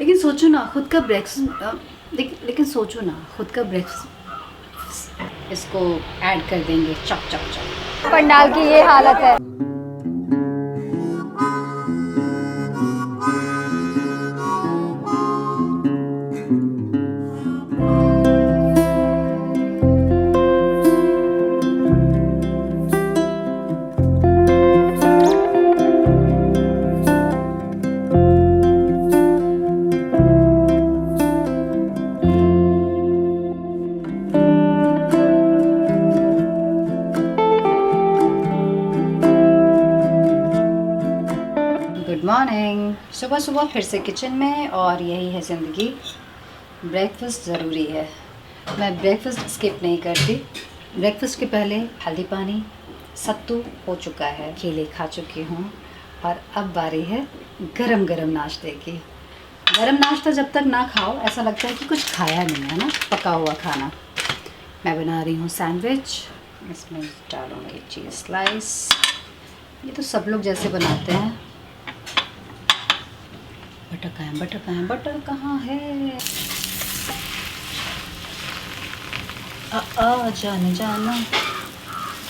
लेकिन सोचो ना खुद का ब्रेकफास्ट, लेकिन सोचो ना खुद का ब्रेकफास्ट इसको ऐड कर देंगे चक चक चक। पंडाल की ये हालत है। गुड मॉर्निंग, सुबह सुबह फिर से किचन में और यही है ज़िंदगी। ब्रेकफास्ट ज़रूरी है, मैं ब्रेकफास्ट स्किप नहीं करती। ब्रेकफास्ट के पहले हल्दी पानी, सत्तू हो चुका है, केले खा चुकी हूँ और अब बारी है गरम गरम नाश्ते की। गरम नाश्ता जब तक ना खाओ ऐसा लगता है कि कुछ खाया नहीं है ना, पका हुआ खाना। मैं बना रही हूँ सैंडविच, इसमें डालूँगी चीज़ स्लाइस। ये तो सब लोग जैसे बनाते हैं। बटर कहाँ है, बटर कहाँ है, बटर कहाँ है? जाने जाना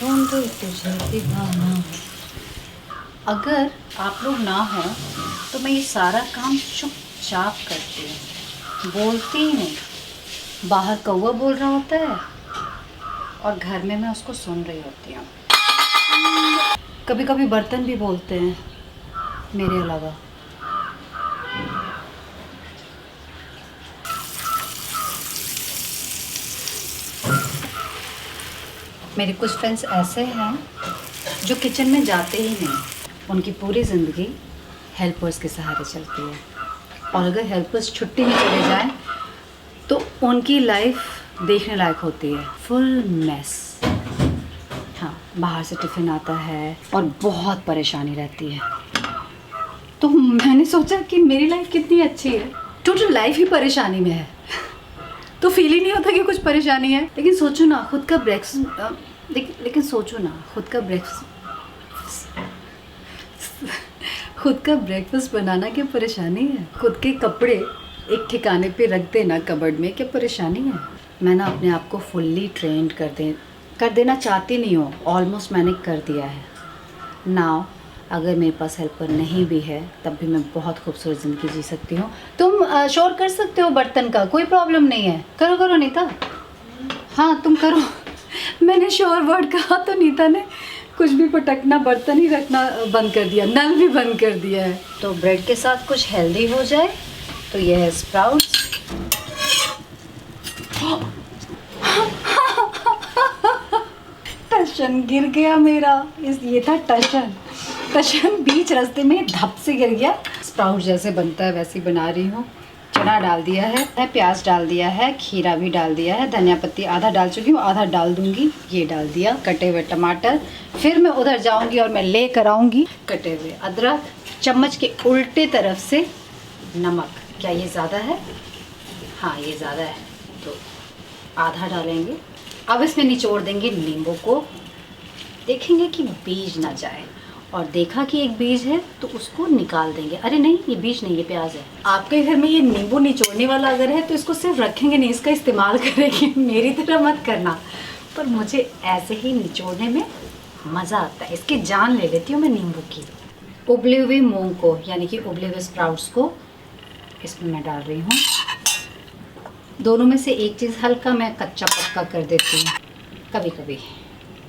ढूंढ तुझे दीवाना। अगर आप लोग ना हो तो मैं ये सारा काम चुपचाप करती हूँ, बोलती ही नहीं। बाहर कौवा बोल रहा होता है और घर में मैं उसको सुन रही होती हूँ। कभी कभी बर्तन भी बोलते हैं मेरे अलावा। मेरे कुछ फ्रेंड्स ऐसे हैं जो किचन में जाते ही नहीं, उनकी पूरी ज़िंदगी हेल्पर्स के सहारे चलती है। और अगर हेल्पर्स छुट्टी में चले जाएं तो उनकी लाइफ देखने लायक होती है, फुल मेस। हाँ, बाहर से टिफ़िन आता है और बहुत परेशानी रहती है। तो मैंने सोचा कि मेरी लाइफ कितनी अच्छी है, टोटल लाइफ ही परेशानी में है तो फील ही नहीं होता कि कुछ परेशानी है। लेकिन सोचो ना खुद का ब्रेकफास्ट, लेकिन सोचो ना खुद का ब्रेकफास्ट बनाना क्या परेशानी है? खुद के कपड़े एक ठिकाने पे रख देना कबर्ड में क्या परेशानी है? मैं ना अपने आप को फुल्ली ट्रेंड कर देना चाहती नहीं हूँ, ऑलमोस्ट मैंने कर दिया है। नाउ अगर मेरे पास हेल्पर नहीं भी है तब भी मैं बहुत खूबसूरत ज़िंदगी जी सकती हूँ। तुम शोर कर सकते हो बर्तन का, कोई प्रॉब्लम नहीं है। करो करो नीता, हाँ तुम करो। मैंने शोर वर्ड कहा तो नीता ने कुछ भी पटकना, बर्तन ही रखना बंद कर दिया, नल भी बंद कर दिया है। तो ब्रेड के साथ कुछ हेल्दी हो जाए तो ये है स्प्राउट्स। टशन गिर गया मेरा, ये था टशन बीच रास्ते में धप से गिर गया। स्प्राउट जैसे बनता है वैसे ही बना रही हूँ। चना डाल दिया है, प्याज डाल दिया है, खीरा भी डाल दिया है, धनिया पत्ती आधा डाल चुकी हूँ, आधा डाल दूंगी। ये डाल दिया, कटे हुए टमाटर। फिर मैं उधर जाऊंगी और मैं लेकर आऊंगी कटे हुए अदरक। चम्मच के उल्टे तरफ से नमक। क्या ये ज़्यादा है? हाँ ये ज़्यादा है तो आधा डालेंगे। अब इसमें निचोड़ देंगे नींबू को, देखेंगे कि बीज ना जाए। और देखा कि एक बीज है तो उसको निकाल देंगे। अरे नहीं, ये बीज नहीं, ये प्याज है। आपके घर में ये नींबू निचोड़ने वाला अगर है तो इसको सिर्फ रखेंगे नहीं, इसका इस्तेमाल करेंगे। मेरी तरह मत करना, पर मुझे ऐसे ही निचोड़ने में मज़ा आता है। इसकी जान ले लेती हूँ मैं नींबू की। उबले हुए मूंग को यानी कि उबले हुए स्प्राउट्स को इसमें मैं डाल रही हूँ। दोनों में से एक चीज़ हल्का मैं कच्चा पक्का कर देती हूँ कभी कभी।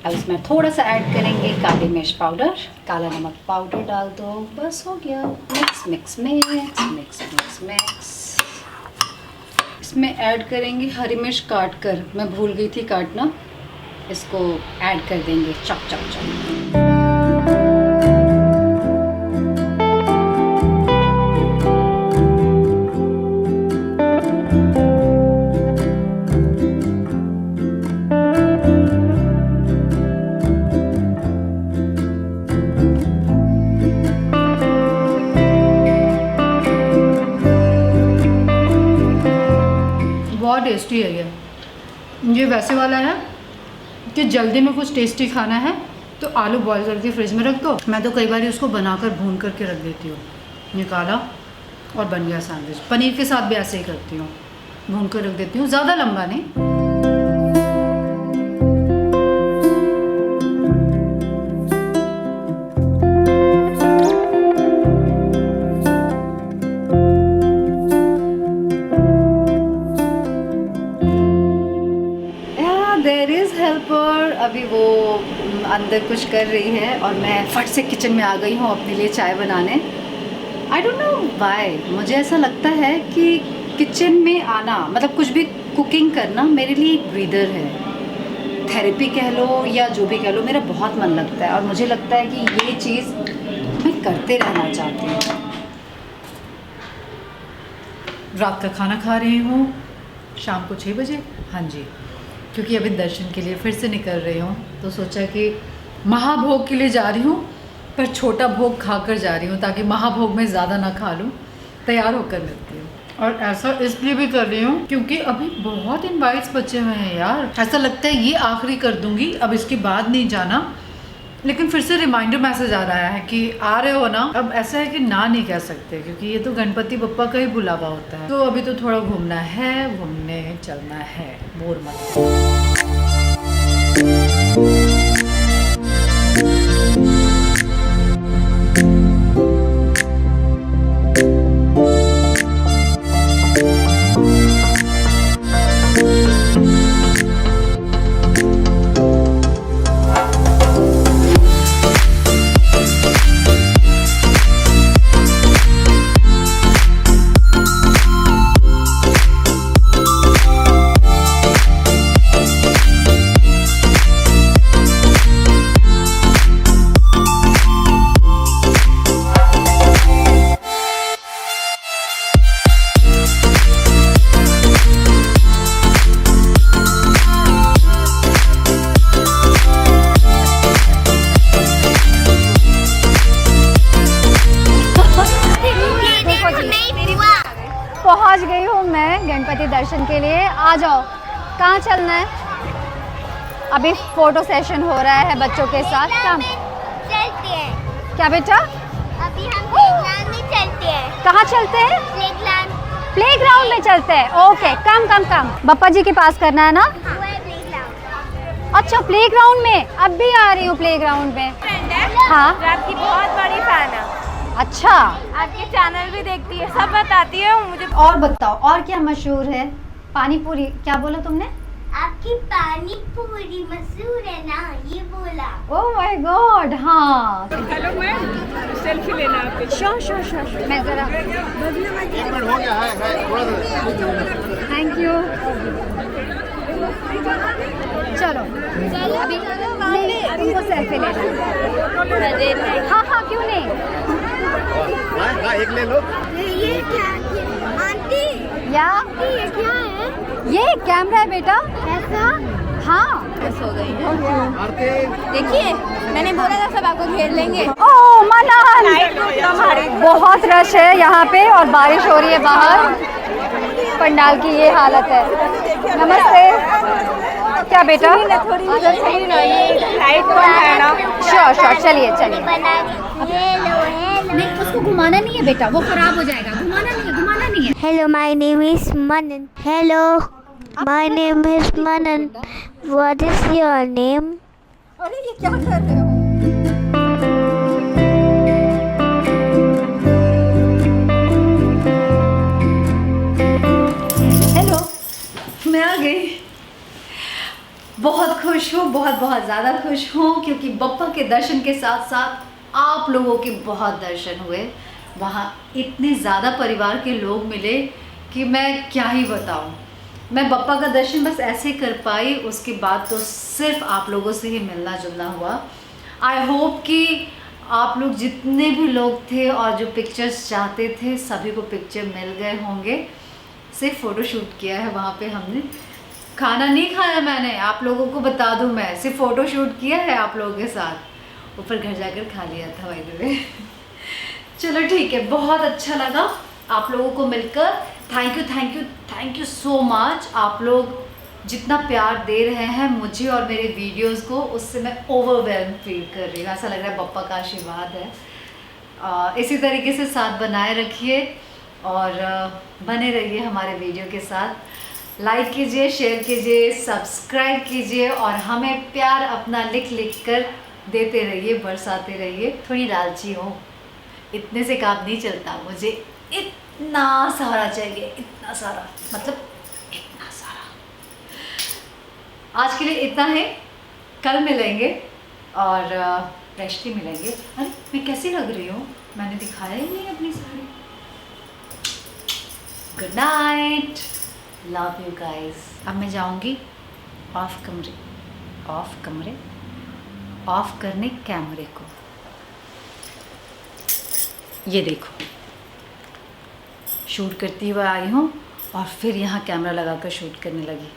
अब इसमें थोड़ा सा ऐड करेंगे काली मिर्च पाउडर, काला नमक पाउडर डाल दो, बस हो गया। Mix mix mix mix mix mix. इसमें ऐड करेंगे हरी मिर्च काट कर, मैं भूल गई थी काटना। इसको ऐड कर देंगे चक चक चक। बहुत टेस्टी है ये वैसे वाला है कि जल्दी में कुछ टेस्टी खाना है तो आलू बॉईल करके फ्रिज में रख दो। मैं तो कई बार उसको बनाकर भून करके रख देती हूँ। निकाला, और बन गया सैंडविच। पनीर के साथ भी ऐसे ही करती हूँ, भून कर रख देती हूँ, ज़्यादा लंबा नहीं। देयर इज़ हेल्पर, अभी वो अंदर कुछ कर रही है और मैं फट से किचन में आ गई हूँ अपने लिए चाय बनाने। आई डोंट नो व्हाई, मुझे ऐसा लगता है कि किचन में आना मतलब कुछ भी कुकिंग करना मेरे लिए एक ब्रीदर है, थेरेपी कह लो या जो भी कह लो, मेरा बहुत मन लगता है और मुझे लगता है कि ये चीज़ मैं करते रहना चाहती हूँ। रात का खाना खा रही हूँ शाम को 6 बजे, हाँ जी, क्योंकि अभी दर्शन के लिए फिर से निकल रही हूँ, तो सोचा कि महाभोग के लिए जा रही हूँ पर छोटा भोग खाकर जा रही हूँ ताकि महाभोग में ज़्यादा ना खा लूँ, तैयार होकर मिलती हूँ। और ऐसा इसलिए भी कर रही हूँ क्योंकि अभी बहुत इनवाइट्स बचे हुए हैं यार, ऐसा लगता है ये आखिरी कर दूँगी, अब इसके बाद नहीं जाना। लेकिन फिर से रिमाइंडर मैसेज आ रहा है कि आ रहे हो ना, अब ऐसा है कि ना नहीं कह सकते क्योंकि ये तो गणपति बप्पा का ही बुलावा होता है। तो अभी तो थोड़ा घूमना है, घूमने चलना है, बोर मत। पहुंच गई हूँ मैं गणपति दर्शन के लिए। आ जाओ, कहाँ चलना है? अभी फोटो सेशन हो रहा है बच्चों के साथ। चलते हैं। क्या बेटा? अभी हम प्लेग्राउंड में चलते हैं। कहाँ चलते हैं? प्लेग्राउंड में चलते हैं। ओके, कम बप्पा जी के पास करना है ना? प्लेग्राउंड। अच्छा, प्लेग्राउंड में अब भी आ रही हूँ प्लेग्राउंड में। हाँ, आपकी बहुत बड़ी फैन है। अच्छा, आपके चैनल भी देखती है, सब बताती है मुझे। और बताओ और क्या मशहूर है? पानी पूरी, क्या बोला तुमने? आपकी पानी पूरी मशहूर है ना, ये बोला। ओह माय गॉड, हाँ। हेलो, मैं सेल्फी लेना है आपके। श्योर मैं जरा, हो गया है थोड़ा सा। Thank you. चलो अभी तुमको सेल्फी लेना। हाँ क्यों नहीं। हाँ एक ले लो। ये क्या आंटी? या ये क्या है? ये कैमरा है बेटा। ऐसा? हाँ, हो गई है। आरती देखिए, मैंने बोला था सब आपको घेर लेंगे। ओह मनान, बहुत रश है यहाँ पे और बारिश हो रही है बाहर। पंडाल की ये हालत है। नमस्ते। क्या बेटा? श्योर चलिए। नहीं, उसको घुमाना नहीं है बेटा, वो खराब हो जाएगा। घुमाना नहीं है। Hello, my name is Manan. Hello, my name is Manan. What is your name? अरे ये क्या कर रहे हो? हेलो, मैं आ गई। बहुत खुश हूँ, बहुत ज़्यादा खुश हूँ क्योंकि बप्पा के दर्शन के साथ साथ आप लोगों के बहुत दर्शन हुए। वहाँ इतने ज़्यादा परिवार के लोग मिले कि मैं क्या ही बताऊँ। मैं बप्पा का दर्शन बस ऐसे कर पाई, उसके बाद तो सिर्फ आप लोगों से ही मिलना जुलना हुआ। आई होप कि आप लोग जितने भी लोग थे और जो पिक्चर्स चाहते थे सभी को पिक्चर मिल गए होंगे। सिर्फ फ़ोटो शूट किया है वहाँ पे हमने, खाना नहीं खाया मैंने, आप लोगों को बता दूँ, मैं सिर्फ फ़ोटो शूट किया है आप लोगों के साथ। ऊपर घर जाकर खा लिया था बाय द वे। चलो ठीक है, बहुत अच्छा लगा आप लोगों को मिलकर। Thank you so much. आप लोग जितना प्यार दे रहे हैं मुझे और मेरे वीडियोस को, उससे मैं ओवरवेल्म फील कर रही हूँ। ऐसा लग रहा है बप्पा का आशीर्वाद है। इसी तरीके से साथ बनाए रखिए और बने रहिए हमारे वीडियो के साथ। लाइक कीजिए, शेयर कीजिए, सब्सक्राइब कीजिए और हमें प्यार अपना लिख लिख कर देते रहिए, बरसाते रहिए। थोड़ी लालची हो, इतने से काम नहीं चलता, मुझे इतना सारा चाहिए, इतना सारा, मतलब इतना सारा। आज के लिए इतना है, कल मिलेंगे और फ्रेशली मिलेंगे। अरे मैं कैसी लग रही हूँ, मैंने दिखाया ही नहीं अपनी sari. Good night, love you guys. अब मैं जाऊँगी ऑफ करने कैमरे को। ये देखो, शूट करती हुई आई हूँ और फिर यहाँ कैमरा लगाकर शूट करने लगी।